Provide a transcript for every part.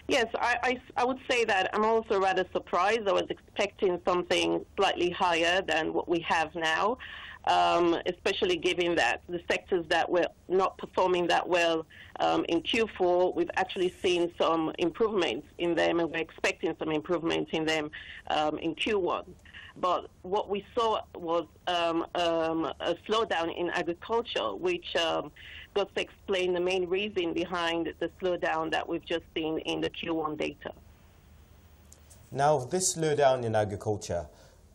Yes, I would say that I'm also rather surprised. I was expecting something slightly higher than what we have now, especially given that the sectors that were not performing that well in Q4, we've actually seen some improvements in them, and we're expecting some improvements in them in Q1. But what we saw was a slowdown in agriculture, which does explain the main reason behind the slowdown that we've just seen in the Q1 data. Now, this slowdown in agriculture,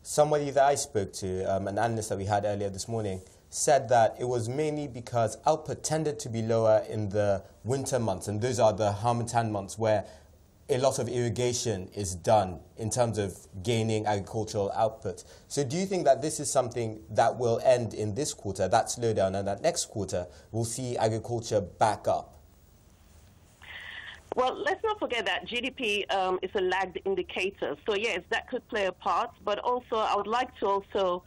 somebody that I spoke to, an analyst that we had earlier this morning, said that it was mainly because output tended to be lower in the winter months, and those are the Harmattan months where a lot of irrigation is done in terms of gaining agricultural output. So do you think that this is something that will end in this quarter, that slowdown, and that next quarter we'll see agriculture back up? Well, let's not forget that GDP is a lagged indicator. So yes, that could play a part, but also I would like to also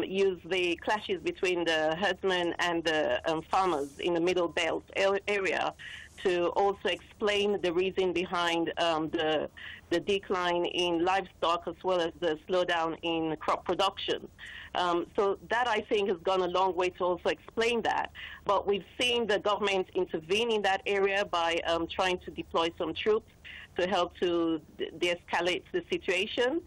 use the clashes between the herdsmen and the farmers in the Middle Belt area to also explain the reason behind the decline in livestock as well as the slowdown in crop production. So that, I think, has gone a long way to also explain that. But we've seen the government intervene in that area by trying to deploy some troops to help to de-escalate the situation.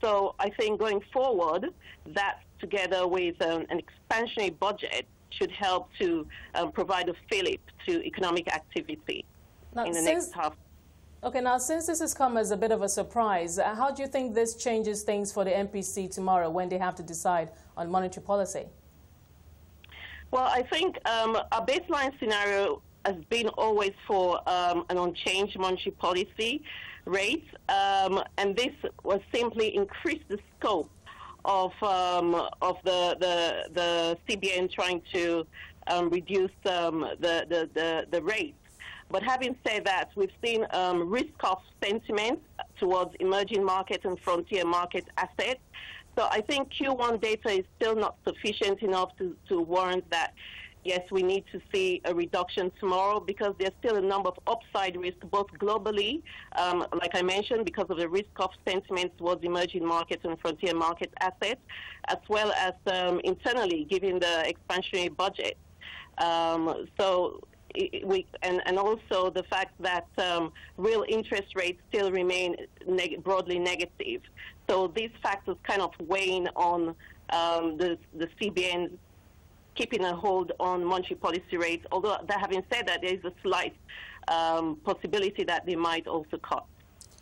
So I think going forward, that together with an expansionary budget should help to provide a fillip to economic activity in the next half. Okay, now since this has come as a bit of a surprise, how do you think this changes things for the MPC tomorrow when they have to decide on monetary policy? Well, I think our baseline scenario has been always for an unchanged monetary policy rate, and this was simply increase the scope of the CBN trying to reduce the rate. But having said that, we've seen risk-off sentiment towards emerging market and frontier market assets. So I think Q1 data is still not sufficient enough to warrant that, yes, we need to see a reduction tomorrow, because there's still a number of upside risks, both globally, like I mentioned, because of the risk-off sentiment towards emerging markets and frontier market assets, as well as internally, given the expansionary budget. And also the fact that real interest rates still remain broadly negative. So these factors kind of weighing on the CBN keeping a hold on monetary policy rates, although having said that, there is a slight possibility that they might also cut.